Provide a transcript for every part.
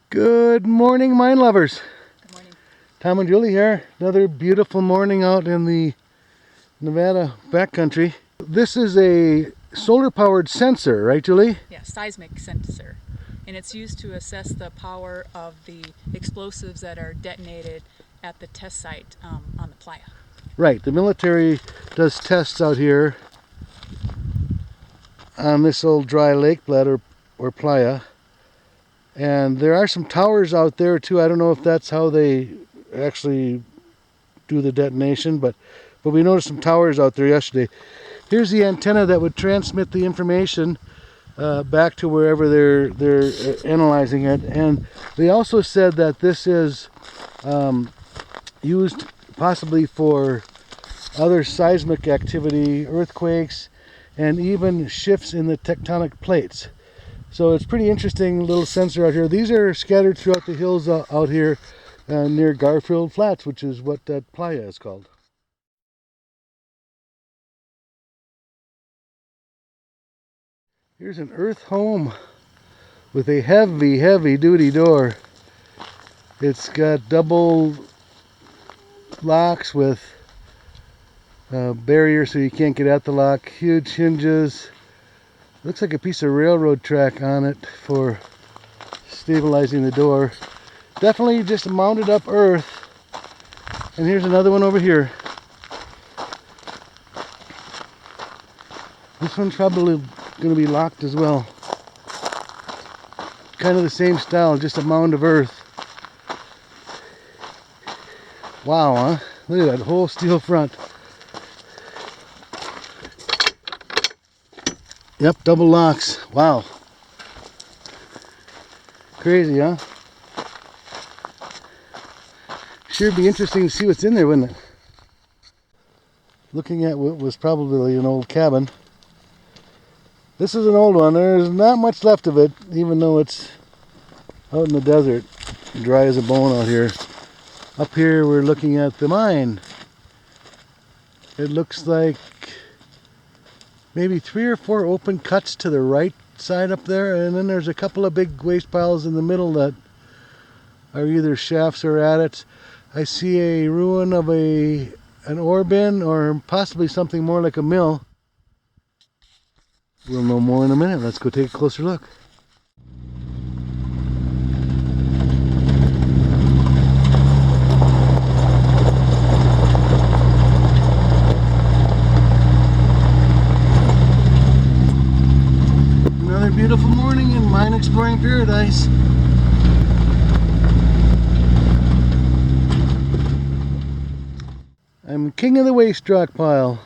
Good morning, mine lovers. Good morning. Tom and Julie here. Another beautiful morning out in the Nevada backcountry. This is a solar-powered sensor, right, Julie? Yeah, seismic sensor. And it's used to assess the power of the explosives that are detonated at the test site on the playa. Right. The military does tests out here on this old dry lake bed or playa. And there are some towers out there too. I don't know if that's how they actually do the detonation, but we noticed some towers out there yesterday. Here's the antenna that would transmit the information back to wherever they're analyzing it. And they also said that this is used possibly for other seismic activity, earthquakes, and even shifts in the tectonic plates. So it's pretty interesting little sensor out here. These are scattered throughout the hills out here near Garfield Flats, which is what that playa is called. Here's an earth home with a heavy duty door. It's got double locks with barriers so you can't get at the lock. Huge hinges. Looks like a piece of railroad track on it for stabilizing the door. Definitely just mounted up earth. And here's another one over here. This one's probably going to be locked as well. Kind of the same style, just a mound of earth. Wow, huh? Look at that whole steel front. Yep, double locks. Wow. Crazy, huh? Sure be interesting to see what's in there, wouldn't it? Looking at what was probably an old cabin. This is an old one. There's not much left of it, even though it's out in the desert. Dry as a bone out here. Up here we're looking at the mine. It looks like maybe 3 or 4 open cuts to the right side up there, and then there's a couple of big waste piles in the middle that are either shafts or adits. I see a ruin of an ore bin, or possibly something more like a mill. We'll know more in a minute. Let's go take a closer look. Another beautiful morning in mine exploring paradise. I'm king of the waste rock pile.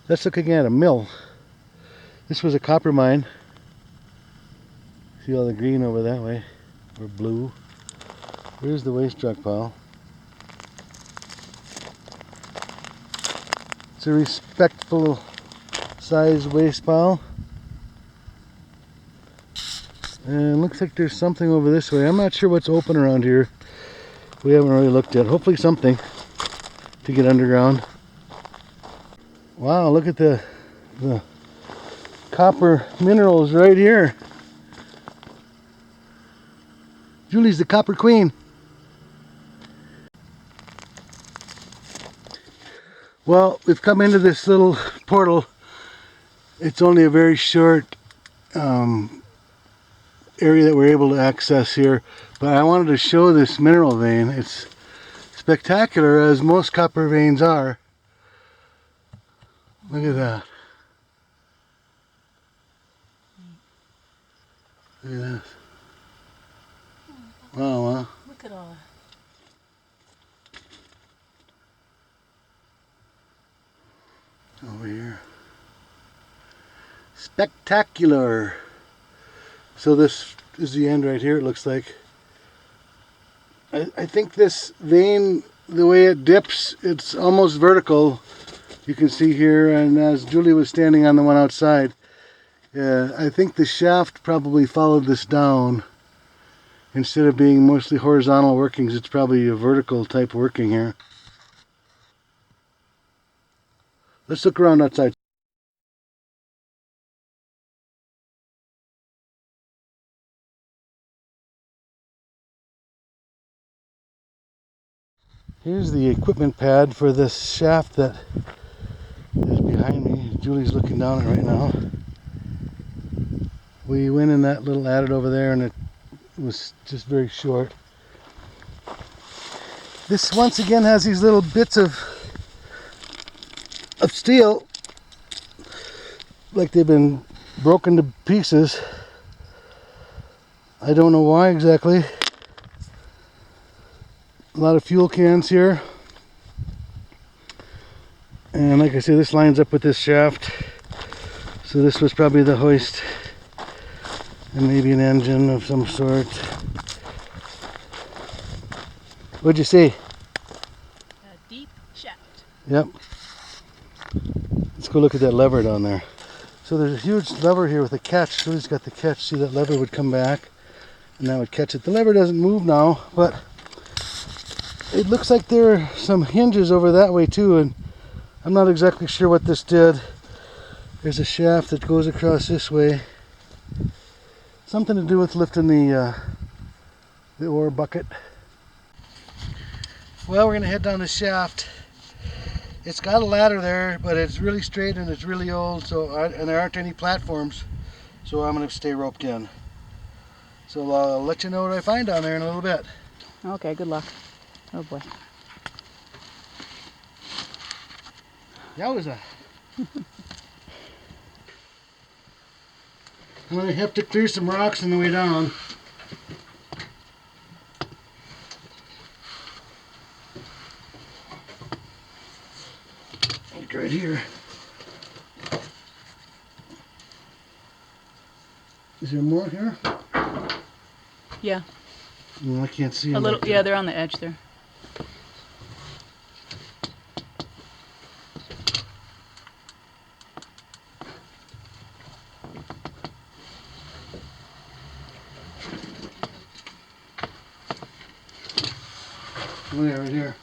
That's looking at a mill. This was a copper mine. See all the green over that way, or blue. Here's the waste rock pile. It's a respectful size waste pile. And looks like there's something over this way. I'm not sure what's open around here. We haven't really looked yet. Hopefully something to get underground. Wow, look at the copper minerals right here. Julie's the copper queen. Well, we've come into this little portal. It's only a very short area that we're able to access here, but I wanted to show this mineral vein. It's spectacular, as most copper veins are. Look at that. Look at this. Wow, huh? Look at all that. Over here. Spectacular. So this is the end right here, it looks like. I think this vein, the way it dips, it's almost vertical. You can see here, and as Julie was standing on the one outside, I think the shaft probably followed this down. Instead of being mostly horizontal workings, it's probably a vertical type working here. Let's look around outside. Here's the equipment pad for this shaft that is behind me. Julie's looking down it right now. We went in that little adit over there and it was just very short. This once again has these little bits of steel, like they've been broken to pieces. I don't know why exactly. A lot of fuel cans here. And like I say, this lines up with this shaft. So this was probably the hoist and maybe an engine of some sort. What'd you see? A deep shaft. Yep. Let's go look at that lever down there. So there's a huge lever here with a catch. Julie's got the catch. See, that lever would come back and that would catch it. The lever doesn't move now, but it looks like there are some hinges over that way too, and I'm not exactly sure what this did. There's a shaft that goes across this way. Something to do with lifting the ore bucket. Well, we're gonna head down the shaft. It's got a ladder there, but it's really straight and it's really old, and there aren't any platforms, so I'm gonna stay roped in. So I'll let you know what I find down there in a little bit. Okay, good luck. Oh boy. Yowza. I'm gonna have to clear some rocks on the way down. Like right here. Is there more here? Yeah. No, I can't see them. A little. Yeah, they're on the edge there. Oh yeah, right here.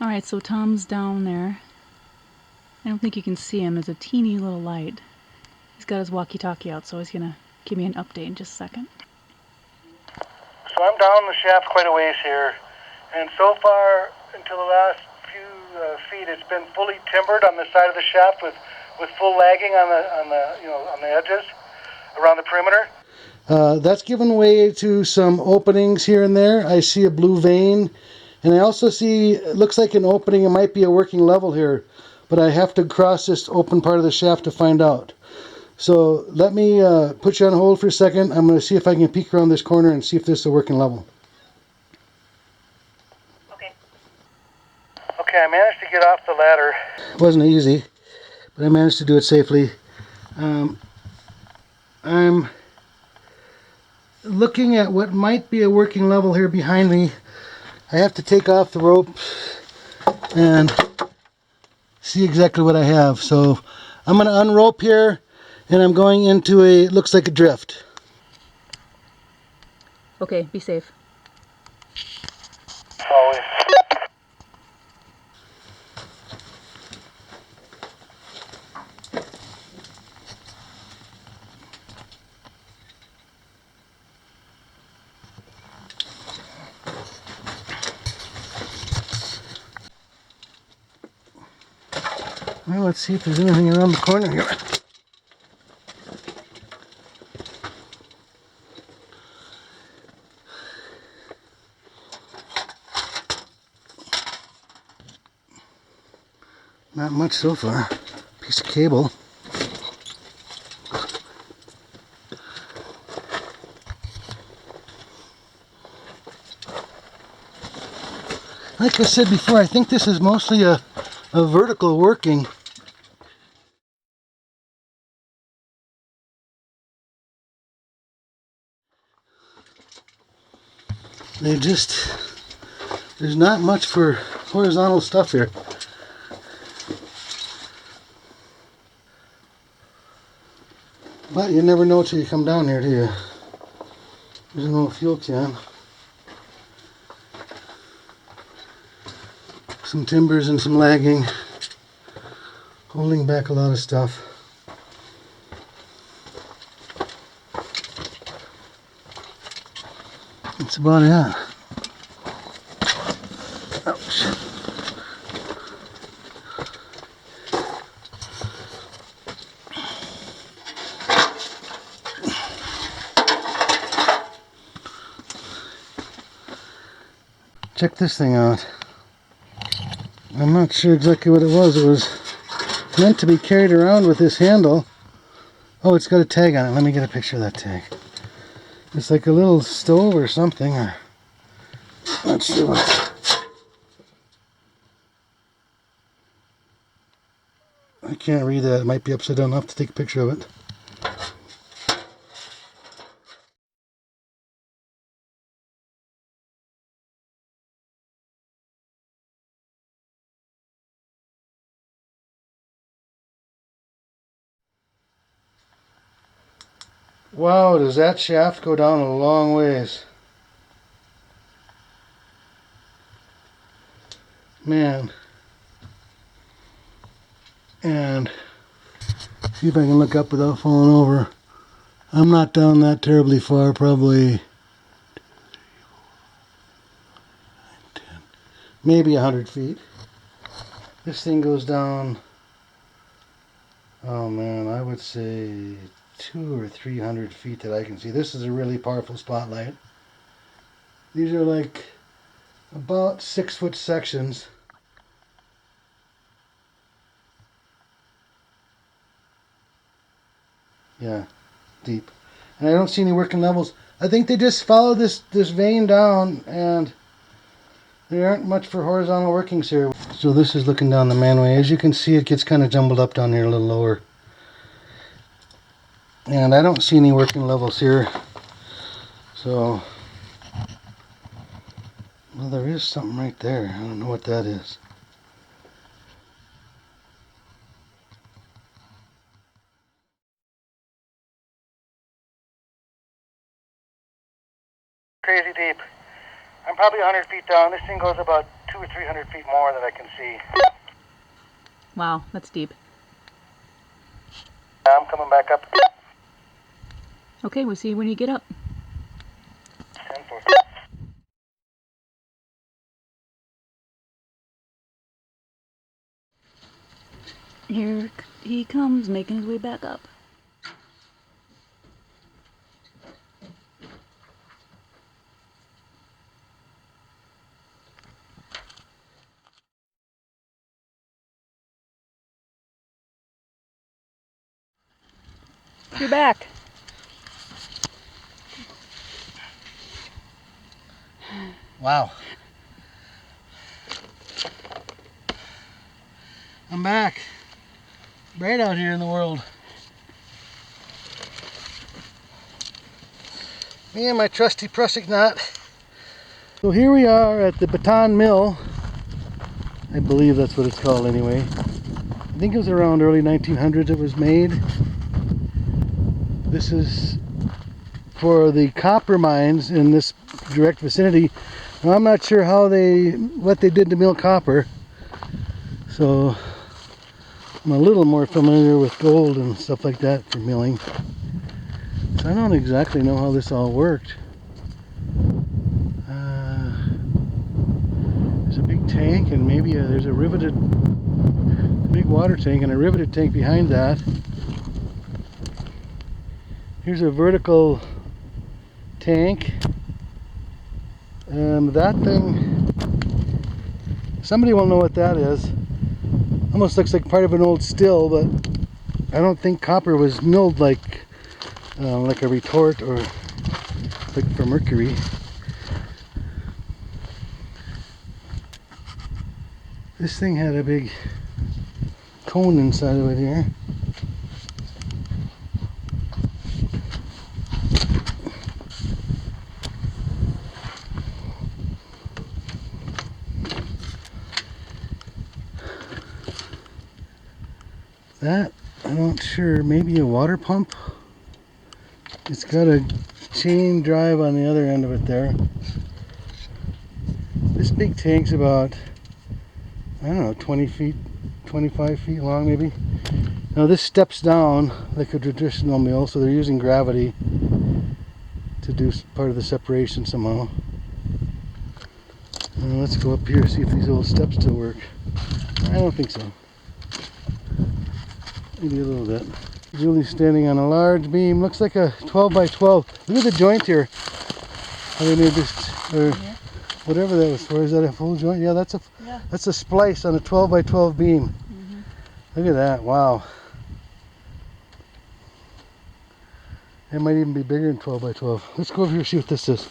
All right, so Tom's down there. I don't think you can see him. There's a teeny little light. He's got his walkie-talkie out, so he's gonna give me an update in just a second. So I'm down the shaft quite a ways here, and so far until the last few feet, it's been fully timbered on the side of the shaft with full lagging on the edges around the perimeter. That's given way to some openings here and there. I see a blue vein, and I also see, it looks like an opening. It might be a working level here, but I have to cross this open part of the shaft to find out. So let me put you on hold for a second. I'm going to see if I can peek around this corner and see if this is a working level. Okay. Okay, I managed to get off the ladder. It wasn't easy, but I managed to do it safely. I'm looking at what might be a working level here behind me. I have to take off the rope and see exactly what I have. So I'm going to unrope here, and I'm going into it looks like a drift. Okay, be safe. Always. Well, let's see if there's anything around the corner here. Not much so far. Piece of cable. Like I said before, I think this is mostly a vertical working. There's not much for horizontal stuff here. But you never know till you come down here, do you? There's an old fuel can. Some timbers and some lagging. Holding back a lot of stuff. That's about it. Ouch. Check this thing out. I'm not sure exactly what it was. It was meant to be carried around with this handle. Oh, it's got a tag on it. Let me get a picture of that tag. It's like a little stove or something, or not sure what. I can't read that. It might be upside down. I'll have to take a picture of it. Wow, does that shaft go down a long ways? Man. And see if I can look up without falling over. I'm not down that terribly far, probably 10, maybe 100 feet. This thing goes down, oh man, I would say 200 or 300 feet that I can see. This is a really powerful spotlight. These are like about 6-foot sections. Yeah, deep. And I don't see any working levels. I think they just follow this vein down, and there aren't much for horizontal workings here. So this is looking down the manway. As you can see, it gets kind of jumbled up down here a little lower. And I don't see any working levels here. So, well, there is something right there. I don't know what that is. Crazy deep. I'm probably 100 feet down. This thing goes about 200 or 300 feet more that I can see. Wow, that's deep. I'm coming back up. Okay, we'll see you when you get up. 10-4. Here he comes, making his way back up. You're back. Wow. I'm back. Right out here in the world. Me and my trusty Prussic knot. So here we are at the Baton Mill. I believe that's what it's called anyway. I think it was around early 1900s it was made. This is for the copper mines in this direct vicinity. Now, I'm not sure what they did to mill copper. So I'm a little more familiar with gold and stuff like that for milling. So I don't exactly know how this all worked. There's a big tank, and maybe there's a big water tank and a riveted tank behind that. Here's a vertical tank. That thing, somebody will know what that is. Almost looks like part of an old still, but I don't think copper was milled like a retort or like for mercury. This thing had a big cone inside of it here. That, I'm not sure, maybe a water pump. It's got a chain drive on the other end of it there. This big tank's about, I don't know, 20 feet, 25 feet long maybe. Now this steps down like a traditional mill, so they're using gravity to do part of the separation somehow. Now let's go up here, see if these old steps still work. I don't think so. Maybe a little bit. Julie's standing on a large beam. Looks like a 12 by 12. Look at the joint here. How they made this, or whatever that was for. Is that a full joint? Yeah, that's a splice on a 12 by 12 beam. Look at that. Wow. It might even be bigger than 12 by 12. Let's go over here and see what this is.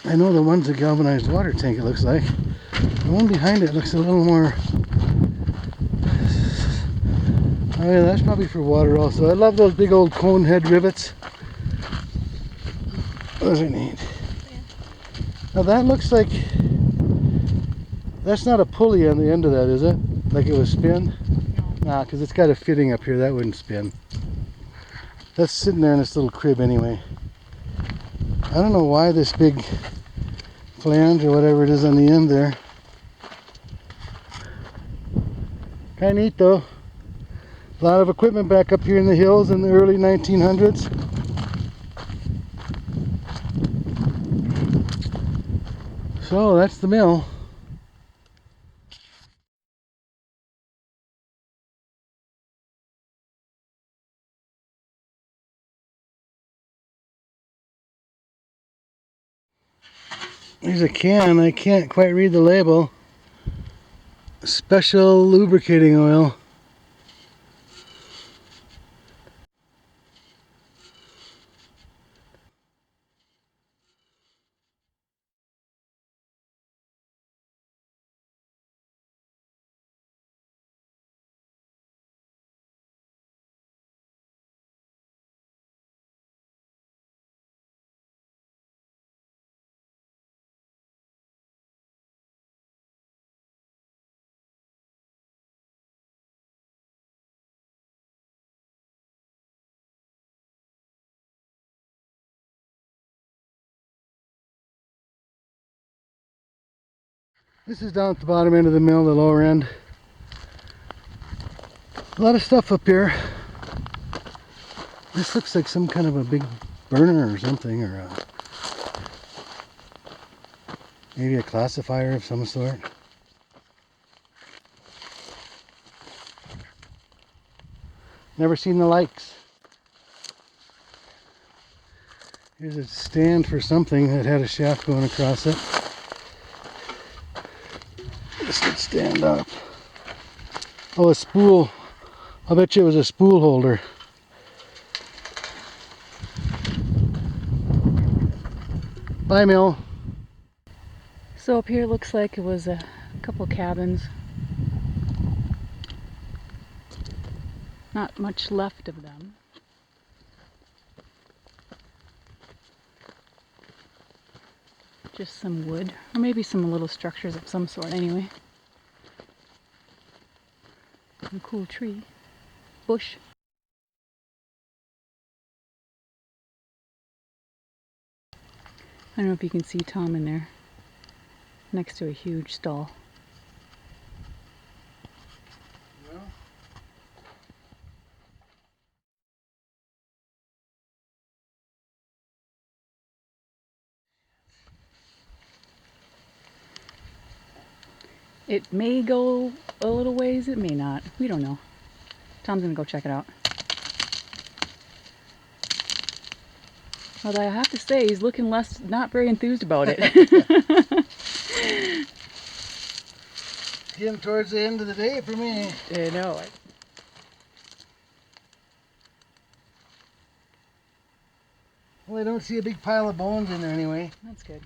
I know the one's a galvanized water tank, it looks like. The one behind it looks a little more... Oh yeah, that's probably for water also. I love those big old cone head rivets. Those are neat. Now that looks like... That's not a pulley on the end of that, is it? Like it would spin? No. Nah, because it's got a fitting up here. That wouldn't spin. That's sitting there in this little crib anyway. I don't know why this big flange or whatever it is on the end there. Kind of neat though. A lot of equipment back up here in the hills in the early 1900s. So that's the mill. There's a can, I can't quite read the label. Special lubricating oil. This is down at the bottom end of the mill, the lower end. A lot of stuff up here. This looks like some kind of a big burner or something, or maybe a classifier of some sort. Never seen the likes. Here's a stand for something that had a shaft going across it. This would stand up. Oh, a spool. I bet you it was a spool holder. Bye, mill. So up here it looks like it was a couple cabins. Not much left of them. Just some wood, or maybe some little structures of some sort anyway. A cool tree. Bush. I don't know if you can see Tom in there, next to a huge stall. It may go a little ways, it may not. We don't know. Tom's gonna go check it out. Although I have to say, he's looking not very enthused about it. Getting towards the end of the day for me. I know. Well, I don't see a big pile of bones in there anyway. That's good.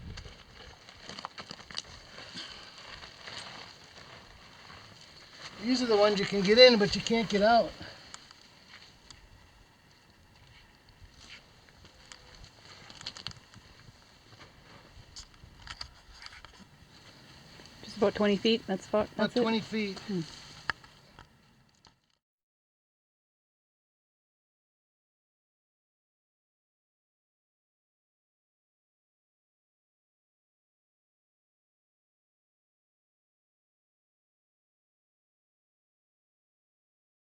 These are the ones you can get in, but you can't get out. Just about 20 feet. That's About it. 20 feet.